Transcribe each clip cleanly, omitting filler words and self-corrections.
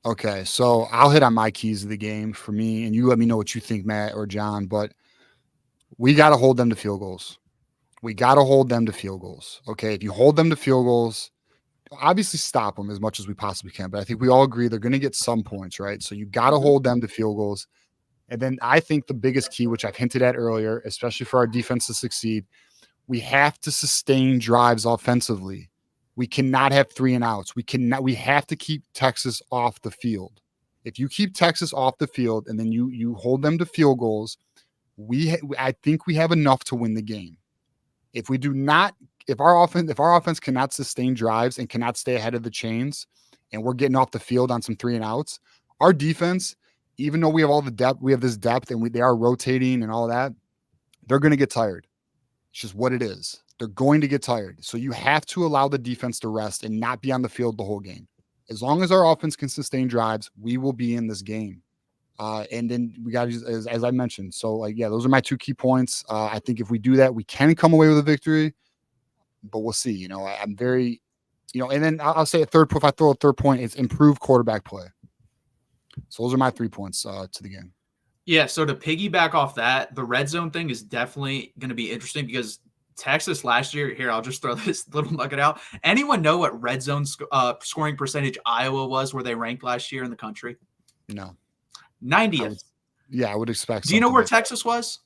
Okay, so I'll hit on my keys of the game for me, and you let me know what you think, Matt or John. But we got to hold them to field goals. We got to hold them to field goals. Okay, if you hold them to field goals, obviously stop them as much as we possibly can. But I think we all agree they're going to get some points, right? So you got to Mhm. hold them to field goals. And then I think the biggest key, which I've hinted at earlier, especially for our defense to succeed, we have to sustain drives offensively. We cannot have three and outs. We have to keep Texas off the field. If you keep Texas off the field and then you hold them to field goals, I think we have enough to win the game. If we do not, if our offense cannot sustain drives and cannot stay ahead of the chains, and we're getting off the field on some three and outs, our defense, even though we have all the depth, we have this depth, and they are rotating and all that, they're going to get tired. It's just what it is. They're going to get tired. So you have to allow the defense to rest and not be on the field the whole game. As long as our offense can sustain drives, we will be in this game. And then we got, as I mentioned. So, like, yeah, those are my two key points. I think if we do that, we can come away with a victory, but we'll see. I'm very, and then I'll say a third. If I throw a third point, it's improved quarterback play. So those are my 3 points to the game. Yeah, so to piggyback off that, the red zone thing is definitely going to be interesting because Texas last year, here, I'll just throw this little nugget out. Anyone know what red zone scoring percentage Iowa was where they ranked last year in the country? No, I would. 90th. Yeah, I would expect Do you know something where like that. Texas was?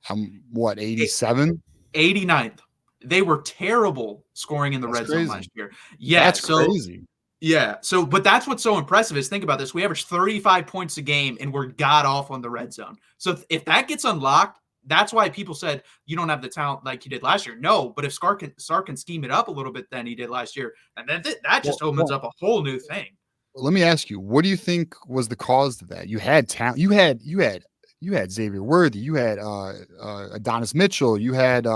I'm what 87. 89th. They were terrible scoring in the That's red zone last crazy. year. Yeah, That's so crazy. yeah. So, but that's what's so impressive is think about this. We average 35 points a game and we're god off on the red zone. So if that gets unlocked, that's why people said you don't have the talent like you did last year. No, but if Sark can scheme it up a little bit than he did last year, and then that just opens up a whole new thing. Let me ask you, what do you think was the cause of that? You had talent. You had Xavier Worthy. You had Adonis Mitchell. You had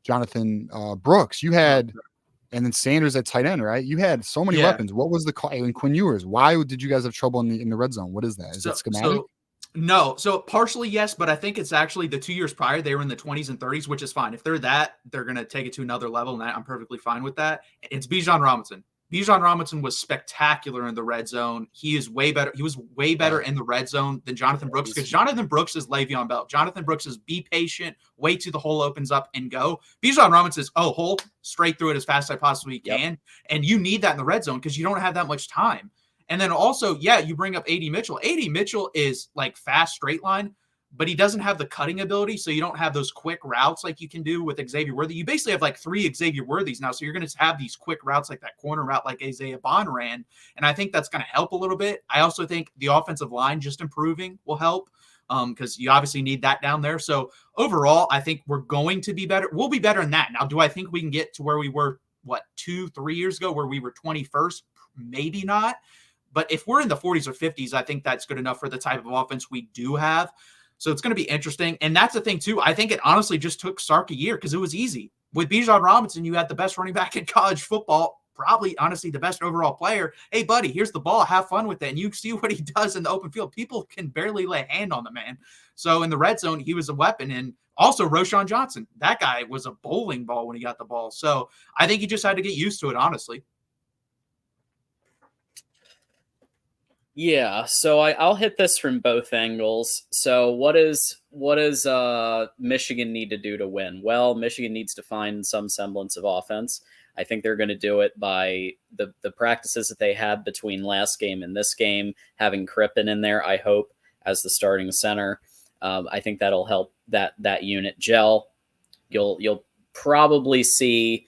Jonathan Brooks. You had and then Sanders at tight end, right? You had so many Yeah. weapons. What was the call? And Quinn Ewers. Why did you guys have trouble in the red zone? What is that? Is it schematic? So no. So partially yes, but I think it's actually the 2 years prior they were in the 20s and 30s, which is fine. If they're that, they're going to take it to another level, and I'm perfectly fine with that. It's Bijan Robinson. Bijan Robinson was spectacular in the red zone. He is way better. He was way better in the red zone than Jonathan Brooks because Jonathan Brooks is Le'Veon Bell. Jonathan Brooks is be patient, wait till the hole opens up and go. Bijan Robinson is hole straight through it as fast as I possibly can, and you need that in the red zone because you don't have that much time. And then also, yeah, you bring up AD Mitchell. AD Mitchell is like fast straight line, but he doesn't have the cutting ability. So you don't have those quick routes like you can do with Xavier Worthy. You basically have like 3 Xavier Worthys now. So you're going to have these quick routes like that corner route like Isaiah Bond ran. And I think that's going to help a little bit. I also think the offensive line just improving will help because you obviously need that down there. So overall, I think we're going to be better. We'll be better than that. Now, do I think we can get to where we were, 2-3 years ago, where we were 21st? Maybe not. But if we're in the 40s or 50s, I think that's good enough for the type of offense we do have. So it's going to be interesting. And that's the thing, too. I think it honestly just took Sark a year because it was easy. With Bijan Robinson, you had the best running back in college football, probably, honestly, the best overall player. Hey, buddy, here's the ball. Have fun with it. And you see what he does in the open field. People can barely lay a hand on the man. So in the red zone, he was a weapon. And also Roschon Johnson. That guy was a bowling ball when he got the ball. So I think he just had to get used to it, honestly. Yeah, so I'll hit this from both angles. So what does Michigan need to do to win? Well, Michigan needs to find some semblance of offense. I think they're going to do it by the practices that they had between last game and this game, having Crippen in there, I hope, as the starting center. I think that'll help that unit gel. You'll probably see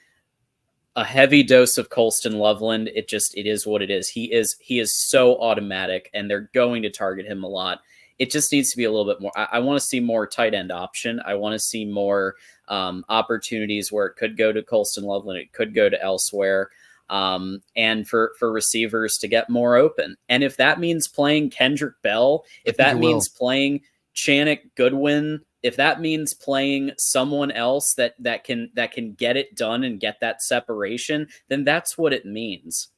a heavy dose of Colston Loveland. It is what it is. He is so automatic, and they're going to target him a lot. It just needs to be a little bit more. I want to see more tight end option. I want to see more opportunities where it could go to Colston Loveland. It could go to elsewhere. And for receivers to get more open. And if that means playing Kendrick Bell, if that means playing Channick Goodwin, if that means playing someone else that can get it done and get that separation, then that's what it means.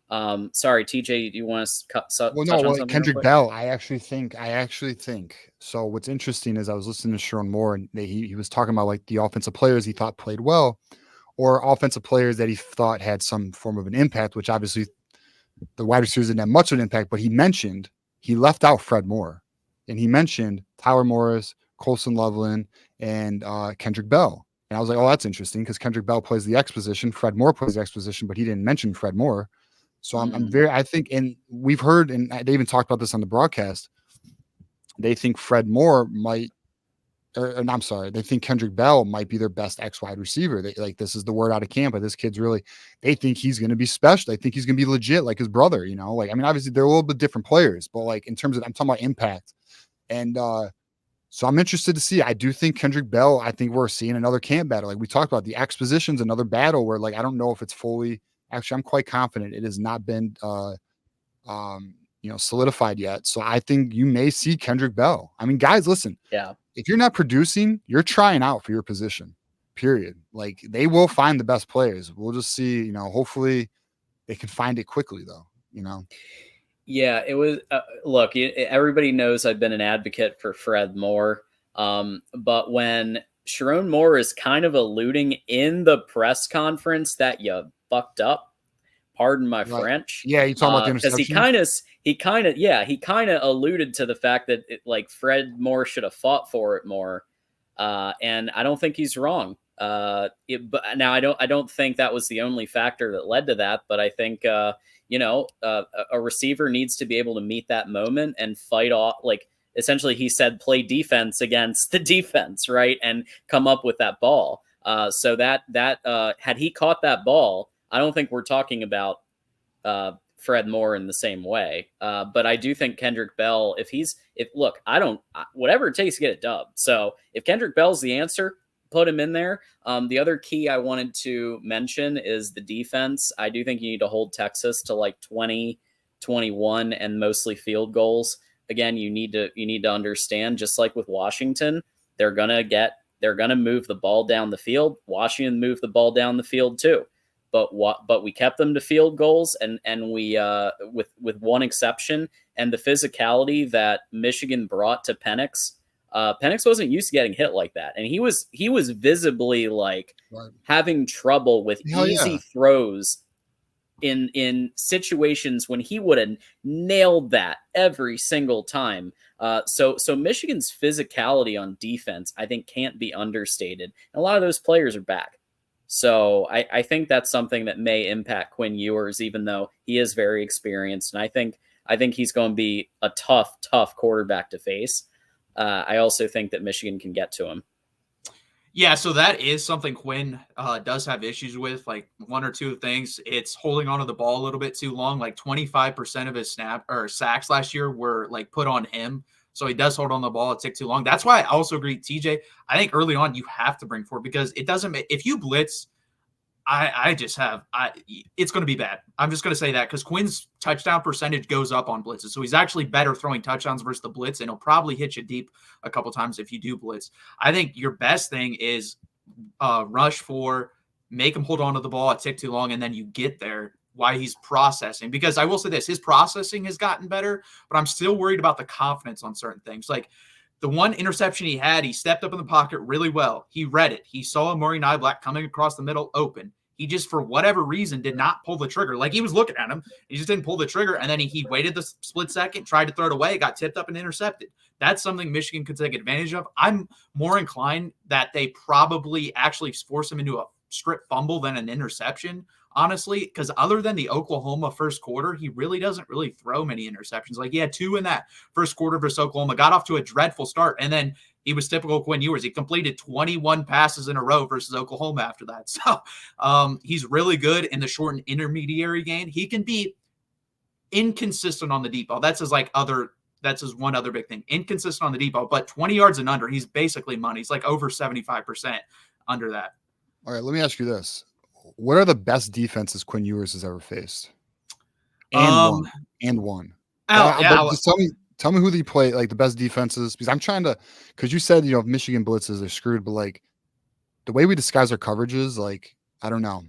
Sorry, TJ, do you want to touch on something? Kendrick Bell. I actually think. So what's interesting is I was listening to Sharon Moore, and he was talking about like the offensive players he thought played well, or offensive players that he thought had some form of an impact. Which obviously the wide receivers didn't have much of an impact, but he left out Fred Moore, and he mentioned Tyler Morris, Colson Loveland, and Kendrick Bell. And I was like, oh, that's interesting because Kendrick Bell plays the X position, Fred Moore plays the X position, but he didn't mention Fred Moore. So I think, and we've heard, and they even talked about this on the broadcast. They think Fred Moore might, I'm sorry, they think Kendrick Bell might be their best X wide receiver. They like, this is the word out of camp, but this kid's really, they think he's going to be special. They think he's going to be legit, like his brother, like, I mean, obviously they're a little bit different players, but like in terms of, I'm talking about impact. And, so I'm interested to see. I do think Kendrick Bell, I think we're seeing another camp battle. Like we talked about, the X position's another battle where, like, I don't know if it's fully, actually, I'm quite confident it has not been, solidified yet. So I think you may see Kendrick Bell. I mean, guys, listen, if you're not producing, you're trying out for your position, period. Like they will find the best players. We'll just see, hopefully they can find it quickly though, Yeah, it was. Look, everybody knows I've been an advocate for Fred Moore, but when Sharon Moore is kind of alluding in the press conference that you fucked up, pardon my French. Yeah, you talking about the interception? Because he kind of alluded to the fact that Fred Moore should have fought for it more, and I don't think he's wrong. But now I don't think that was the only factor that led to that, but I think. A receiver needs to be able to meet that moment and fight off. Like essentially he said, play defense against the defense, right? And come up with that ball. So that had he caught that ball, I don't think we're talking about Fred Moore in the same way. But I do think Kendrick Bell, whatever it takes to get it dubbed. So if Kendrick Bell's the answer, put him in there. The other key I wanted to mention is the defense. I do think you need to hold Texas to like 20, 21 and mostly field goals. Again, you need to understand, just like with Washington, they're going to move the ball down the field. Washington moved the ball down the field too. But we kept them to field goals and we with one exception, and the physicality that Michigan brought to Penix. Penix wasn't used to getting hit like that, and he was visibly having trouble with easy throws in situations when he would have nailed that every single time. So Michigan's physicality on defense, I think, can't be understated. And a lot of those players are back. So I think that's something that may impact Quinn Ewers, even though he is very experienced, and I think he's going to be a tough quarterback to face. I also think that Michigan can get to him. Yeah, so that is something Quinn does have issues with, like one or two things. It's holding onto the ball a little bit too long. Like 25% of his sacks last year were like put on him. So he does hold on the ball a tick too long. That's why I also agree, TJ. I think early on you have to bring forward because it doesn't – if you blitz – it's going to be bad. I'm just going to say that because Quinn's touchdown percentage goes up on blitzes. So he's actually better throwing touchdowns versus the blitz, and he'll probably hit you deep a couple times if you do blitz. I think your best thing is rush for, make him hold on to the ball a tick too long, and then you get there while he's processing. Because I will say this, his processing has gotten better, but I'm still worried about the confidence on certain things. Like, the one interception he had, he stepped up in the pocket really well. He read it. He saw Amari Niblack coming across the middle open. He just, for whatever reason, did not pull the trigger. Like, he was looking at him. He just didn't pull the trigger. And then he waited the split second, tried to throw it away, got tipped up and intercepted. That's something Michigan could take advantage of. I'm more inclined that they probably actually force him into a strip fumble than an interception, honestly, because other than the Oklahoma first quarter, he really doesn't really throw many interceptions. Like, he had 2 in that first quarter versus Oklahoma, got off to a dreadful start, and then he was typical Quinn Ewers. He completed 21 passes in a row versus Oklahoma after that. So he's really good in the short and intermediary game. He can be inconsistent on the deep ball. That's his one other big thing. Inconsistent on the deep ball, but 20 yards and under, he's basically money. He's like over 75% under that. All right, let me ask you this. What are the best defenses Quinn Ewers has ever faced? And won. Just tell me who they play, like the best defenses, because I'm trying to, because you said, if Michigan blitzes are screwed, but like the way we disguise our coverages, like, I don't know.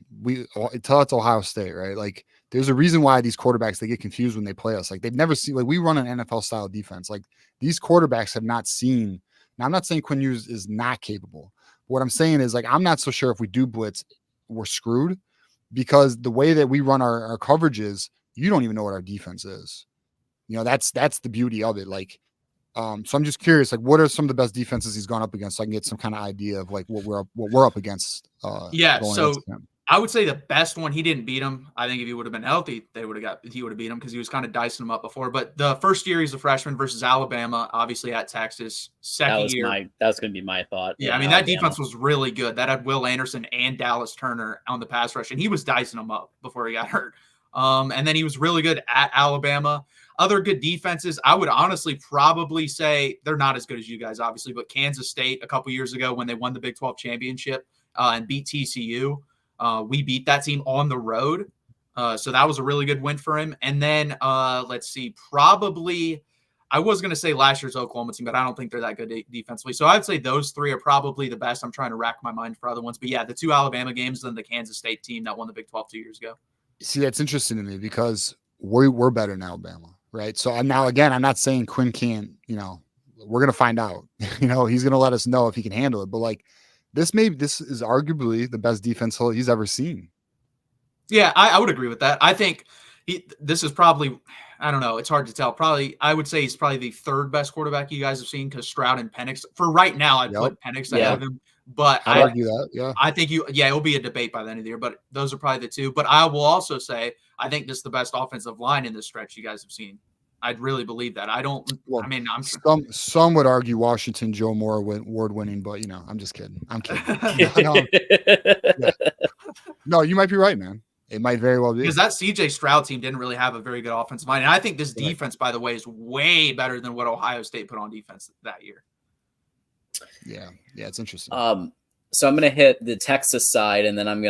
Until it's Ohio State, right? Like, there's a reason why these quarterbacks, they get confused when they play us. Like, they've never seen, like, we run an NFL style defense. Like, these quarterbacks have not seen. Now, I'm not saying Quinn Ewers is not capable. What I'm saying is, like, I'm not so sure if we do blitz, we're screwed, because the way that we run our coverages, you don't even know what our defense is. That's the beauty of it. Like, so I'm just curious, like, what are some of the best defenses he's gone up against, so I can get some kind of idea of like what we're up against. Yeah, going so against him. I would say the best one, he didn't beat him. I think if he would have been healthy, he would have beat him because he was kind of dicing him up before. But the first year he's a freshman versus Alabama, obviously at Texas. Second year, that's going to be my thought. yeah, I mean, that defense was really good. That had Will Anderson and Dallas Turner on the pass rush, and he was dicing them up before he got hurt. And then he was really good at Alabama. Other good defenses, I would honestly probably say they're not as good as you guys, obviously, but Kansas State a couple years ago when they won the Big 12 championship and beat TCU, we beat that team on the road. So that was a really good win for him. And then let's see, probably I was going to say last year's Oklahoma team, but I don't think they're that good defensively. So I'd say those three are probably the best. I'm trying to rack my mind for other ones. But yeah, the two Alabama games and the Kansas State team that won the Big 12 2 years ago. See, that's interesting to me because we're better than Alabama, right? So now, again, I'm not saying Quinn can't, we're going to find out. He's going to let us know if he can handle it. But like, this is arguably the best defense he's ever seen. Yeah, I would agree with that. I think this is probably, I don't know, it's hard to tell. I would say he's probably the third best quarterback you guys have seen because Stroud and Penix. For right now, I'd put Penix ahead of him. But I'd argue that, yeah. I think it'll be a debate by the end of the year, but those are probably the two. But I will also say, I think this is the best offensive line in this stretch you guys have seen. I'd really believe that. Some would argue Washington, Joe Moore award winning, but I'm just kidding. I'm kidding. No, you might be right, man. It might very well be. Because that CJ Stroud team didn't really have a very good offensive line. And I think this defense, by the way, is way better than what Ohio State put on defense that year. Yeah, it's interesting. So I'm going to hit the Texas side, and then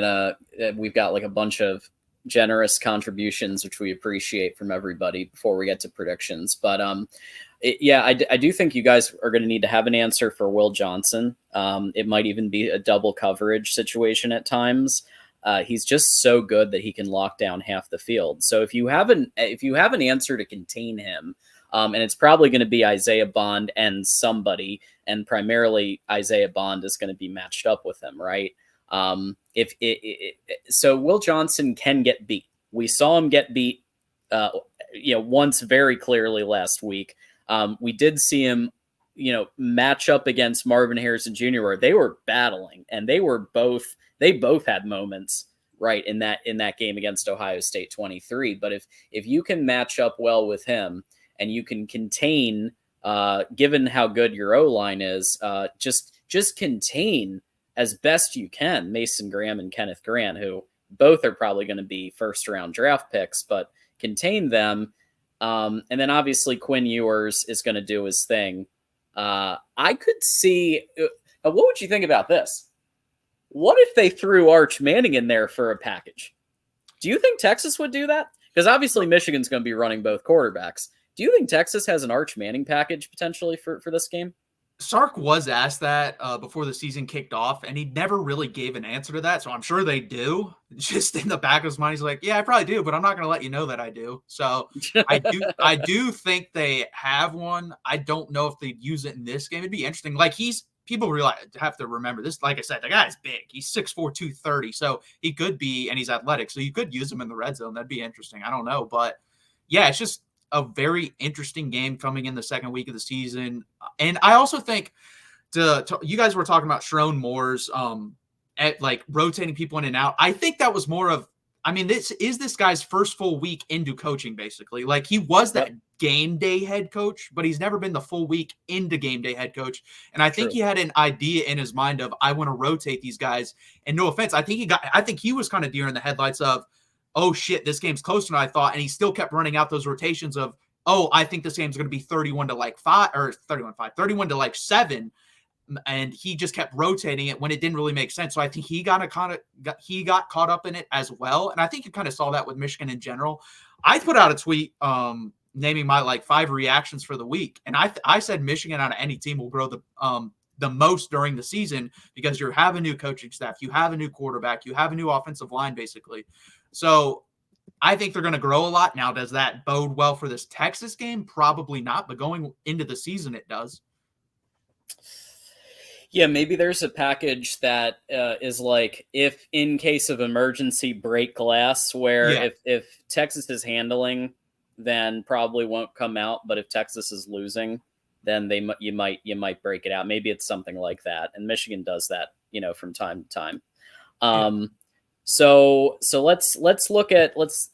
we've got like a bunch of generous contributions, which we appreciate from everybody before we get to predictions. But I do think you guys are going to need to have an answer for Will Johnson. It might even be a double coverage situation at times. He's just so good that he can lock down half the field. So if you have an answer to contain him, and it's probably going to be Isaiah Bond and somebody, and primarily Isaiah Bond is going to be matched up with him, right? So Will Johnson can get beat. We saw him get beat, once very clearly last week. We did see him, match up against Marvin Harrison Jr. where they were battling, and they both had moments, right, in that game against Ohio State 23. But if you can match up well with him and you can contain, given how good your O-line is, just contain as best you can Mason Graham and Kenneth Grant, who both are probably going to be first-round draft picks, but contain them. And then obviously Quinn Ewers is going to do his thing. I could see what would you think about this? What if they threw Arch Manning in there for a package? Do you think Texas would do that? Because obviously Michigan's going to be running both quarterbacks. Do you think Texas has an Arch Manning package potentially for this game? Sark was asked that before the season kicked off, and he never really gave an answer to that. So I'm sure they do. Just in the back of his mind, he's like, "Yeah, I probably do, but I'm not going to let you know that I do." So I do think they have one. I don't know if they'd use it in this game. It'd be interesting. Like people have to remember this. Like I said, the guy's big. He's 6'4", 230. So he could be, and he's athletic. So you could use him in the red zone. That'd be interesting. I don't know, but yeah, it's just a very interesting game coming in the second week of the season. And I also think you guys were talking about Sherrone Moore's at like rotating people in and out. I think that was more of, this is this guy's first full week into coaching, basically. Like he was that game day head coach, but he's never been the full week into game day head coach. And I think he had an idea in his mind of, I want to rotate these guys. And no offense, I think he was kind of deer in the headlights of, oh shit, this game's closer than I thought. And he still kept running out those rotations of, oh, I think this game's going to be 31 to like 5 or 31 to like 7. And he just kept rotating it when it didn't really make sense. So I think he got caught up in it as well. And I think you kind of saw that with Michigan in general. I put out a tweet naming my like 5 reactions for the week. And I said Michigan out of any team will grow the most during the season because you have a new coaching staff, you have a new quarterback, you have a new offensive line, basically. So I think they're going to grow a lot. Now, does that bode well for this Texas game? Probably not, but going into the season, it does. Yeah, maybe there's a package that is like, if in case of emergency, break glass, where Yeah. if Texas is handling, then probably won't come out, but if Texas is losing, then you might break it out. Maybe it's something like that, and Michigan does that, from time to time. Yeah. So let's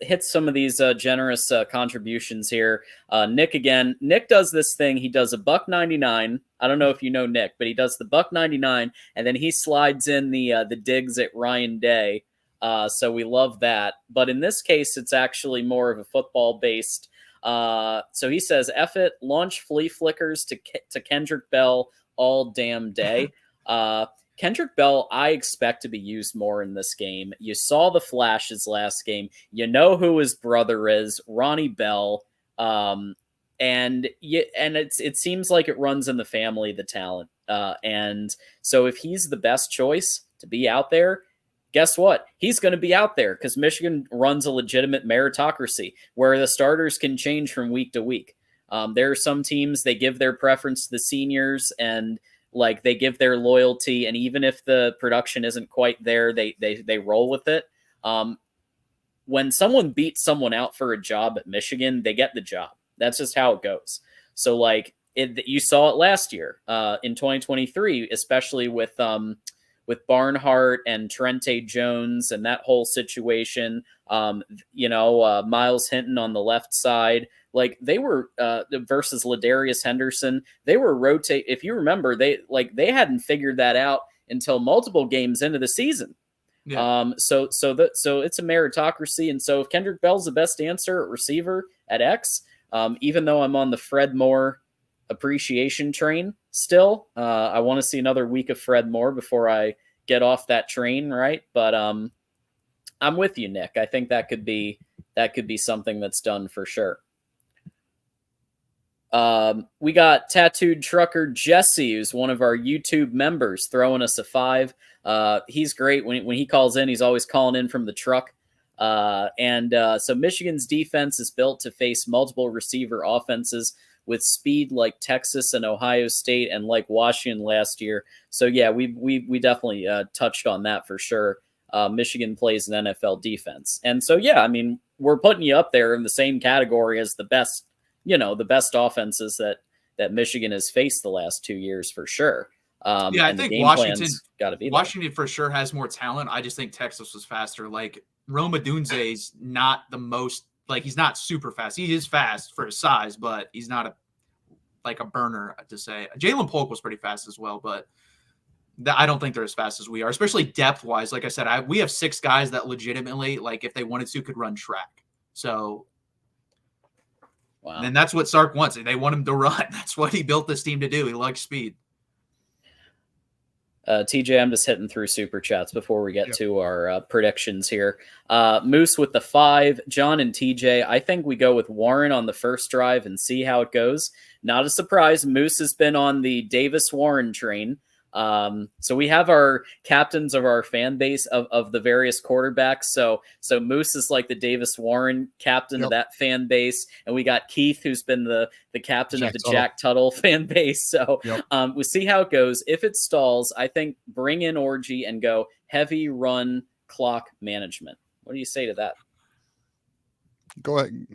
hit some of these generous contributions here. Nick again. Nick does this thing. He does a $1.99. I don't know if you know Nick, but he does the $1.99, and then he slides in the digs at Ryan Day. So we love that. But in this case, it's actually more of a football based. So he says, "F it, launch flea flickers to Kendrick Bell all damn day." Kendrick Bell, I expect to be used more in this game. You saw the flashes last game. You know who his brother is, Ronnie Bell, and it seems like it runs in the family, the talent. And so if he's the best choice to be out there, guess what? He's going to be out there because Michigan runs a legitimate meritocracy where the starters can change from week to week. There are some teams, they give their preference to the seniors, and like they give their loyalty, and even if the production isn't quite there, they roll with it. When someone beats someone out for a job at Michigan, they get the job. That's just how it goes. So you saw it last year in 2023, especially with Barnhart and Trente Jones and that whole situation. Miles Hinton on the left side. Like they were versus Ladarius Henderson, they were rotate. If you remember, they hadn't figured that out until multiple games into the season. Yeah. So it's a meritocracy, and so if Kendrick Bell's the best answer at receiver at X, even though I'm on the Fred Moore appreciation train still, I want to see another week of Fred Moore before I get off that train, right? But I'm with you, Nick. I think that could be something that's done for sure. We got Tattooed Trucker Jesse, who's one of our YouTube members, throwing us a 5. He's great. When he calls in, he's always calling in from the truck. So Michigan's defense is built to face multiple receiver offenses with speed like Texas and Ohio State and like Washington last year. So yeah, we definitely touched on that for sure. Michigan plays an NFL defense. And so, yeah, I mean, we're putting you up there in the same category as the best offenses that Michigan has faced the last 2 years for sure. I think Washington for sure has more talent. I just think Texas was faster. Like Roma Dunze's not the most, he's not super fast. He is fast for his size, but he's not a burner to say. Jalen Polk was pretty fast as well, but I don't think they're as fast as we are, especially depth wise. Like I said, we have 6 guys that legitimately, if they wanted to, could run track. So. Wow. And that's what Sark wants. They want him to run. That's what he built this team to do. He likes speed. TJ, I'm just hitting through super chats before we get to our predictions here. Moose with the 5, John and TJ. I think we go with Warren on the first drive and see how it goes. Not a surprise. Moose has been on the Davis Warren train. So we have our captains of our fan base of the various quarterbacks. So Moose is like the Davis Warren captain of that fan base. And we got Keith, who's been the captain of the Jack Tuttle fan base. So we'll see how it goes. If it stalls, I think bring in Orgy and go heavy run clock management. What do you say to that? Go ahead.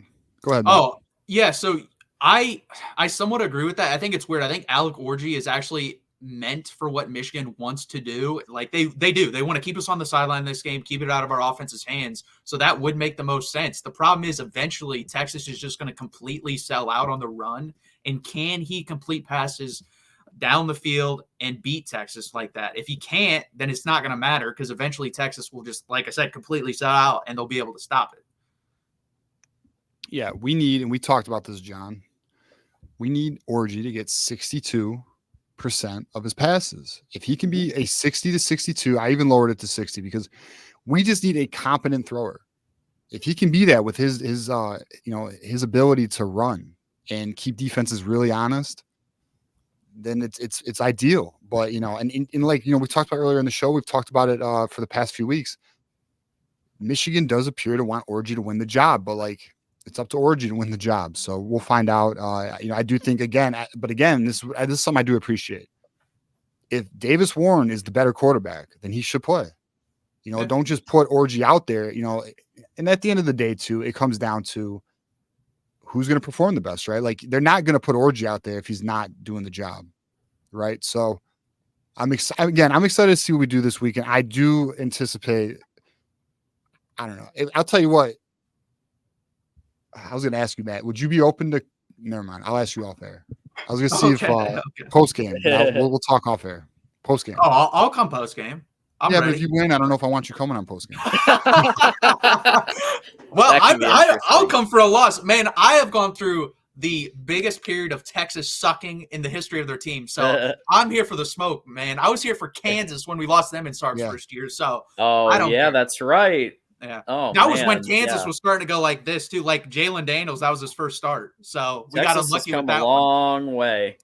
Oh, yeah. So I somewhat agree with that. I think it's weird. I think Alec Orgy is actually meant for what Michigan wants to do. Like they do. They want to keep us on the sideline this game, keep it out of our offense's hands. So that would make the most sense. The problem is eventually Texas is just going to completely sell out on the run. And can he complete passes down the field and beat Texas like that? If he can't, then it's not going to matter because eventually Texas will just, like I said, completely sell out and they'll be able to stop it. Yeah, we need, and we talked about this, John, we need Orgy to get 62% of his passes. If he can be a 60 to 62, I even lowered it to 60 because we just need a competent thrower. If he can be that with his ability to run and keep defenses really honest, then it's ideal. But we talked about earlier in the show, we've talked about it for the past few weeks. Michigan does appear to want Orgy to win the job, but it's up to Orgy to win the job. So we'll find out. I do think again, this is something I do appreciate. if Davis Warren is the better quarterback, then he should play. You know, Yeah. don't just put Orji out there, you know. And at the end of the day, too, it comes down to who's going to perform the best, right? Like, they're not going to put Orji out there if he's not doing the job, right? So I'm excited to see what we do this weekend. I do anticipate, I don't know. I'll tell you what, I was going to ask you, Matt, would you be open to, never mind, I'll ask you off air. I was going to see if post game, we'll talk off air. Post game. Oh, I'll come post game. I'm yeah, ready. but if you win, I don't know if I want you coming on post game. Well, I'll come for a loss. Man, I have gone through the biggest period of Texas sucking in the history of their team. So I'm here for the smoke, man. I was here for Kansas when we lost them in Sark's first year. So I don't care. That's right. Yeah. Oh, that was when Kansas was starting to go like this too. Like Jalen Daniels, that was his first start. So we got unlucky with that a long way.